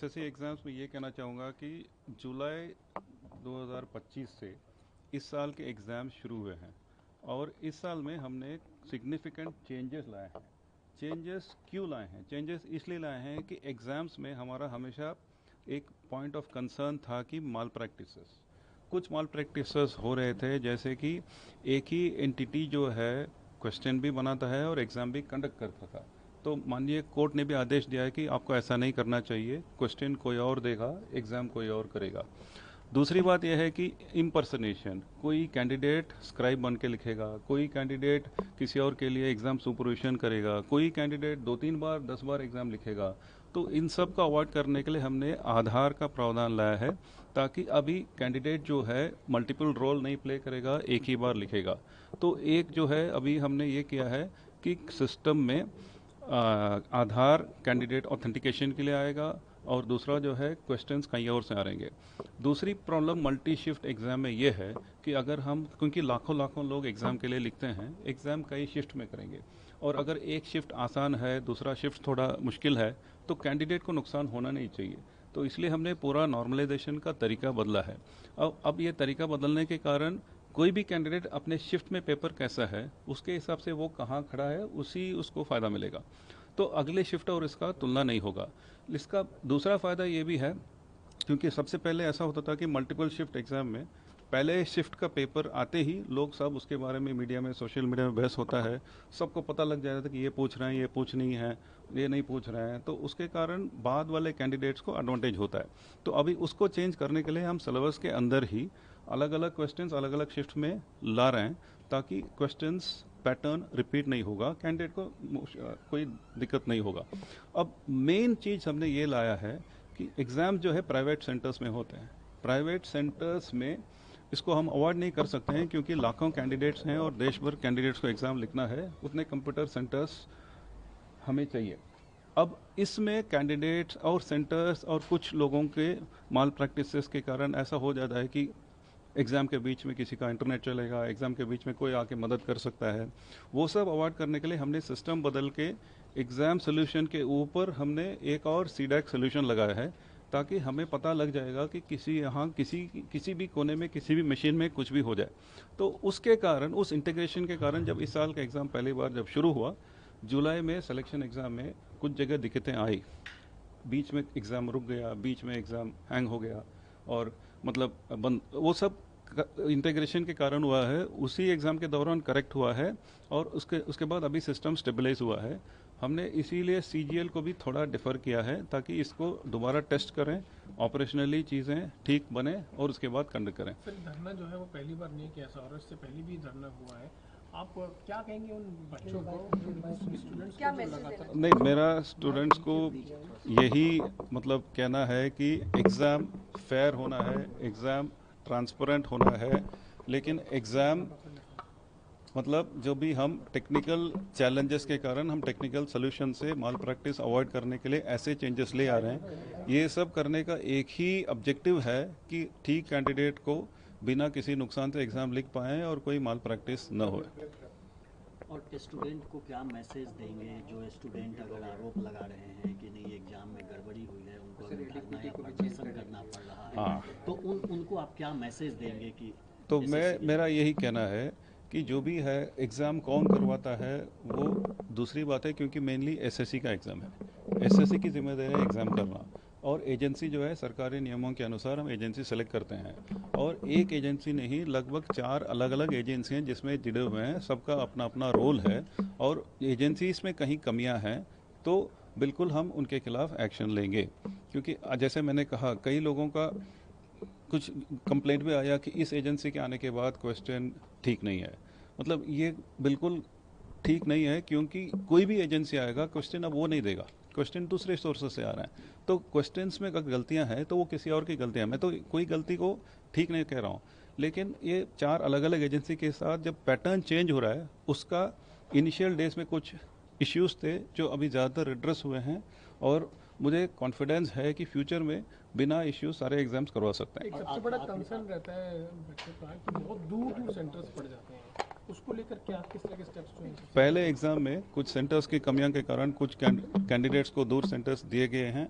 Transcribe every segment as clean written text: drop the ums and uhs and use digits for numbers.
SSC exams में ये कहना चाहूँगा कि जुलाई 2025 से इस साल के एग्ज़ाम शुरू हुए हैं और इस साल में हमने सिग्निफिकेंट चेंजेस लाए हैं। चेंजेस क्यों लाए हैं? चेंजेस इसलिए लाए हैं कि एग्ज़ाम्स में हमारा हमेशा एक पॉइंट ऑफ कंसर्न था कि माल प्रैक्टिसेस, कुछ माल प्रैक्टिसेस हो रहे थे, जैसे कि एक ही एंटिटी जो है क्वेश्चन भी बनाता है और एग्ज़ाम भी कंडक्ट करता था। तो माननीय कोर्ट ने भी आदेश दिया है कि आपको ऐसा नहीं करना चाहिए, क्वेश्चन कोई और देगा, एग्ज़ाम कोई और करेगा। दूसरी बात यह है कि इम्पर्सनेशन, कोई कैंडिडेट स्क्राइब बन के लिखेगा, कोई कैंडिडेट किसी और के लिए एग्ज़ाम सुपरविजन करेगा, कोई कैंडिडेट 2-3 बार 10 बार एग्ज़ाम लिखेगा। तो इन सब का अवॉइड करने के लिए हमने आधार का प्रावधान लाया है, ताकि अभी कैंडिडेट जो है मल्टीपल रोल नहीं प्ले करेगा, एक ही बार लिखेगा। तो एक जो है अभी हमने ये किया है कि सिस्टम में आधार कैंडिडेट ऑथेंटिकेशन के लिए आएगा और दूसरा जो है क्वेश्चंस कहीं और से आ रहेंगे। दूसरी प्रॉब्लम मल्टी शिफ्ट एग्ज़ाम में ये है कि अगर हम, क्योंकि लाखों लाखों लोग एग्ज़ाम के लिए लिखते हैं, एग्ज़ाम कई शिफ्ट में करेंगे और अगर एक शिफ्ट आसान है, दूसरा शिफ्ट थोड़ा मुश्किल है, तो कैंडिडेट को नुकसान होना नहीं चाहिए। तो इसलिए हमने पूरा नॉर्मलाइजेशन का तरीका बदला है। अब ये तरीका बदलने के कारण कोई भी कैंडिडेट अपने शिफ्ट में पेपर कैसा है उसके हिसाब से वो कहाँ खड़ा है उसी उसको फ़ायदा मिलेगा। तो अगले शिफ्ट और इसका तुलना नहीं होगा। इसका दूसरा फ़ायदा ये भी है, क्योंकि सबसे पहले ऐसा होता था कि मल्टीपल शिफ्ट एग्ज़ाम में पहले शिफ्ट का पेपर आते ही लोग सब उसके बारे में मीडिया में, सोशल मीडिया में बहस होता है, सबको पता लग जाता था कि ये पूछ रहे हैं, ये पूछ नहीं है, ये नहीं पूछ रहे हैं, तो उसके कारण बाद वाले कैंडिडेट्स को एडवांटेज होता है। तो अभी उसको चेंज करने के लिए हम सिलेबस के अंदर ही अलग अलग क्वेश्चंस अलग अलग शिफ्ट में ला रहे हैं, ताकि क्वेश्चंस पैटर्न रिपीट नहीं होगा, कैंडिडेट को कोई दिक्कत नहीं होगा। अब मेन चीज़ हमने ये लाया है कि एग्ज़ाम जो है प्राइवेट सेंटर्स में होते हैं। प्राइवेट सेंटर्स में इसको हम अवॉइड नहीं कर सकते हैं, क्योंकि लाखों कैंडिडेट्स हैं और देश भर कैंडिडेट्स को एग्ज़ाम लिखना है, उतने कंप्यूटर सेंटर्स हमें चाहिए। अब इसमें कैंडिडेट्स और सेंटर्स और कुछ लोगों के माल प्रैक्टिसेस के कारण ऐसा हो जाता है कि एग्ज़ाम के बीच में किसी का इंटरनेट चलेगा, एग्ज़ाम के बीच में कोई आके मदद कर सकता है। वो सब अवॉइड करने के लिए हमने सिस्टम बदल के एग्ज़ाम सोल्यूशन के ऊपर हमने एक और सीडैक सोल्यूशन लगाया है, ताकि हमें पता लग जाएगा कि किसी भी कोने में, किसी भी मशीन में कुछ भी हो जाए। तो उसके कारण, उस इंटीग्रेशन के कारण, जब इस साल का एग्ज़ाम पहली बार जब शुरू हुआ जुलाई में, सिलेक्शन एग्ज़ाम में कुछ जगह दिक्कतें आई, बीच में एग्ज़ाम रुक गया, बीच में एग्ज़ाम हैंग हो गया और मतलब बंद, वो सब इंटीग्रेशन के कारण हुआ है। उसी एग्ज़ाम के दौरान करेक्ट हुआ है और उसके बाद अभी सिस्टम स्टेबलाइज हुआ है। हमने इसीलिए सीजीएल को भी थोड़ा डिफ़र किया है, ताकि इसको दोबारा टेस्ट करें, ऑपरेशनली चीज़ें ठीक बने और उसके बाद कंडक्ट करें। सर, धरना जो है वो पहली बार नहीं किया सर, और इससे पहले भी धरना हुआ है। आप क्या कहेंगे उन बच्चों को, स्टूडेंट्स क्या को जो मैसेज लगातार? नहीं, मेरा स्टूडेंट्स को यही मतलब कहना है कि एग्ज़ाम फेयर होना है, एग्ज़ाम ट्रांसपेरेंट होना है, लेकिन एग्ज़ाम मतलब जो भी हम टेक्निकल चैलेंजेस के कारण हम टेक्निकल सोल्यूशन से माल प्रैक्टिस अवॉइड करने के लिए ऐसे चेंजेस ले आ रहे हैं। ये सब करने का एक ही ऑब्जेक्टिव है कि ठीक कैंडिडेट को बिना किसी नुकसान से एग्ज़ाम लिख पाएँ और कोई माल प्रैक्टिस न हो। और स्टूडेंट को क्या मैसेज देंगे, जो स्टूडेंट अगर आरोप लगा रहे हैं कि नहीं एग्जाम में गड़बड़ी हुई है, उनको अगर धरना या प्रदर्शन करना पड़ रहा है, हाँ, तो उनको आप क्या मैसेज देंगे कि तो मेरा यही कहना है कि जो भी है एग्ज़ाम कौन करवाता है वो दूसरी बात है, क्योंकि मेनली एसएससी का एग्ज़ाम है। एसएससी की जिम्मेदारी है एग्ज़ाम करना, और एजेंसी जो है सरकारी नियमों के अनुसार हम एजेंसी सेलेक्ट करते हैं, और एक एजेंसी नहीं, लगभग 4 अलग अलग एजेंसी हैं जिसमें जुड़े हुए हैं, सबका अपना अपना रोल है, और एजेंसीज में कहीं कमियां हैं तो बिल्कुल हम उनके खिलाफ एक्शन लेंगे। क्योंकि जैसे मैंने कहा, कई लोगों का कुछ कंप्लेंट भी आया कि इस एजेंसी के आने के बाद क्वेश्चन ठीक नहीं है। मतलब ये बिल्कुल ठीक नहीं है, क्योंकि कोई भी एजेंसी आएगा, क्वेश्चन अब वो नहीं देगा, क्वेश्चन दूसरे सोर्सेज से आ रहे हैं। तो क्वेश्चंस में अगर गलतियां हैं तो वो किसी और की गलतियां हैं। मैं तो कोई गलती को ठीक नहीं कह रहा हूँ, लेकिन ये 4 अलग अलग एजेंसी के साथ जब पैटर्न चेंज हो रहा है, उसका इनिशियल डेज में कुछ इश्यूज थे जो अभी ज़्यादातर एड्रेस हुए हैं, और मुझे कॉन्फिडेंस है कि फ्यूचर में बिना इश्यूज सारे एग्जाम्स करवा सकते हैं। एक सबसे बड़ा कंसर्न रहता है बच्चों का कि बहुत दूर दूर सेंटर्स पड़ जाते हैं, उसको लेकर क्या, किस तरह के स्टेप्स जो हैं? पहले एग्ज़ाम में कुछ सेंटर्स की कमियां के कारण कुछ कैंडिडेट्स को दूर सेंटर्स दिए गए हैं,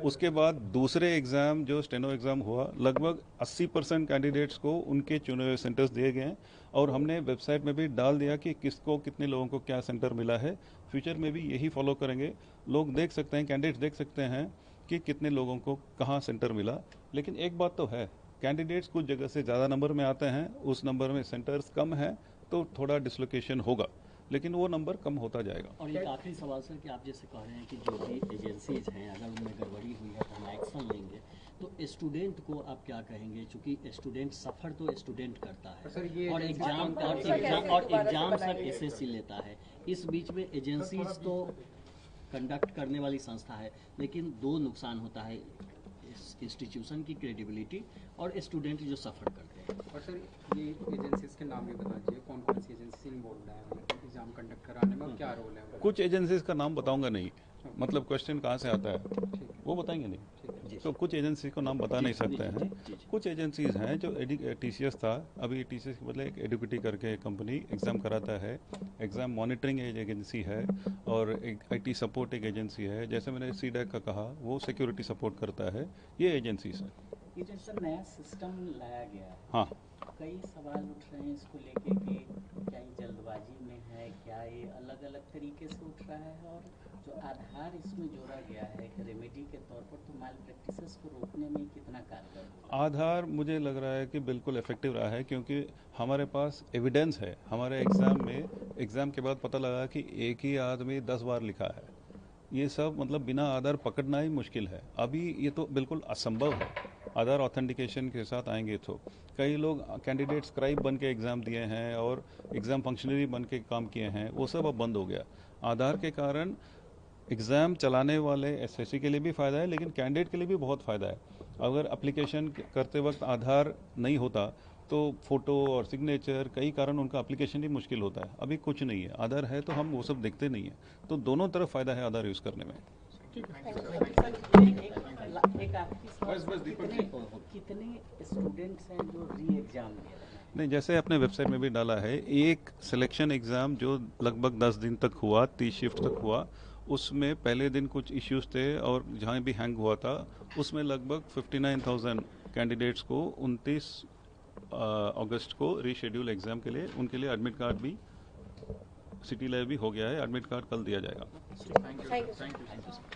उसके बाद दूसरे एग्ज़ाम जो स्टेनो एग्ज़ाम हुआ, लगभग 80% कैंडिडेट्स को उनके चुने हुए सेंटर्स दिए गए हैं और हमने वेबसाइट में भी डाल दिया कि किसको कितने लोगों को क्या सेंटर मिला है। फ्यूचर में भी यही फॉलो करेंगे। लोग देख सकते हैं, कैंडिडेट्स देख सकते हैं कि कितने लोगों को कहाँ सेंटर मिला। लेकिन एक बात तो है, कैंडिडेट्स कुछ जगह से ज़्यादा नंबर में आते हैं, उस नंबर में सेंटर्स कम है तो थोड़ा डिसलोकेशन होगा, लेकिन वो नंबर कम होता जाएगा। और एक आखिरी सवाल सर कि आप जैसे कह रहे हैं कि जो भी एजेंसीज हैं अगर उनमें गड़बड़ी हुई है तो हम एक्शन लेंगे, तो स्टूडेंट को आप क्या कहेंगे? चूंकि स्टूडेंट सफ़र तो स्टूडेंट करता है और एग्जाम सर एसएससी लेता है। इस बीच में एजेंसीज तो कंडक्ट करने वाली संस्था है, लेकिन दो नुकसान होता है, इंस्टीट्यूशन की क्रेडिबिलिटी और स्टूडेंट जो सफ़र करते हैं। और सर ये एजेंसीज के नाम भी बता दीजिए, कौन कौन सी एजेंसी इन्वॉल्व है एग्जाम कंडक्ट कराने में, क्या रोल है? कुछ एजेंसीज का नाम बताऊंगा नहीं, मतलब क्वेश्चन कहाँ से आता है वो बताएंगे नहीं, तो कुछ एजेंसी को नाम बता नहीं सकते हैं। कुछ एजेंसीज हैं जो टीसीएस था, अभी टीसीएस के बदले एक एडुकेटी करके कंपनी एग्ज़ाम कराता है, एग्ज़ाम मॉनिटरिंग एजेंसी है और एक आईटी सपोर्ट एक एजेंसी है। जैसे मैंने सीडैक का कहा, वो सिक्योरिटी सपोर्ट करता है। ये एजेंसीज है। ये जो सर नया सिस्टम लाया गया है, हाँ, कई सवाल उठ रहे हैं इसको लेके कि क्या ये जल्दबाजी में है, क्या ये अलग अलग तरीके से उठ रहा है, और जो आधार इसमें जोड़ा गया है एक रेमेडी के तौर पर, तो माल प्रैक्टिसेस को रोकने में कितना कारगर होगा? आधार मुझे लग रहा है कि बिल्कुल इफेक्टिव रहा है, क्योंकि हमारे पास एविडेंस है। हमारे एग्ज़ाम में एग्ज़ाम के बाद पता लगा कि एक ही आदमी 10 बार लिखा है। ये सब मतलब बिना आधार पकड़ना ही मुश्किल है। अभी ये तो बिल्कुल असंभव है। आधार ऑथेंटिकेशन के साथ आएंगे तो कई लोग कैंडिडेट स्क्राइब बन के एग्ज़ाम दिए हैं और एग्ज़ाम फंक्शनरी बन के काम किए हैं, वो सब अब बंद हो गया। आधार के कारण एग्ज़ाम चलाने वाले एसएससी के लिए भी फ़ायदा है, लेकिन कैंडिडेट के लिए भी बहुत फ़ायदा है। अगर एप्लीकेशन करते वक्त आधार नहीं होता तो फ़ोटो और सिग्नेचर कई कारण उनका एप्लीकेशन ही मुश्किल होता है। अभी कुछ नहीं है, आधार है तो हम वो सब देखते नहीं है, तो दोनों तरफ फ़ायदा है आधार यूज़ करने में। एक आखिरी सवाल, कितने स्टूडेंट्स हैं जो री एग्जाम दे रहे हैं? नहीं, जैसे अपने वेबसाइट में भी डाला है, एक सिलेक्शन एग्ज़ाम जो लगभग 10 दिन तक हुआ, 30 शिफ्ट तक हुआ, उसमें पहले दिन कुछ इश्यूज थे और जहाँ भी हैंग हुआ था उसमें लगभग 59,000 कैंडिडेट्स को 29 अगस्त को रीशेड्यूल एग्ज़ाम के लिए, उनके लिए एडमिट कार्ड भी सिटी लाइव भी हो गया है। एडमिट कार्ड कल दिया जाएगा। Thank you.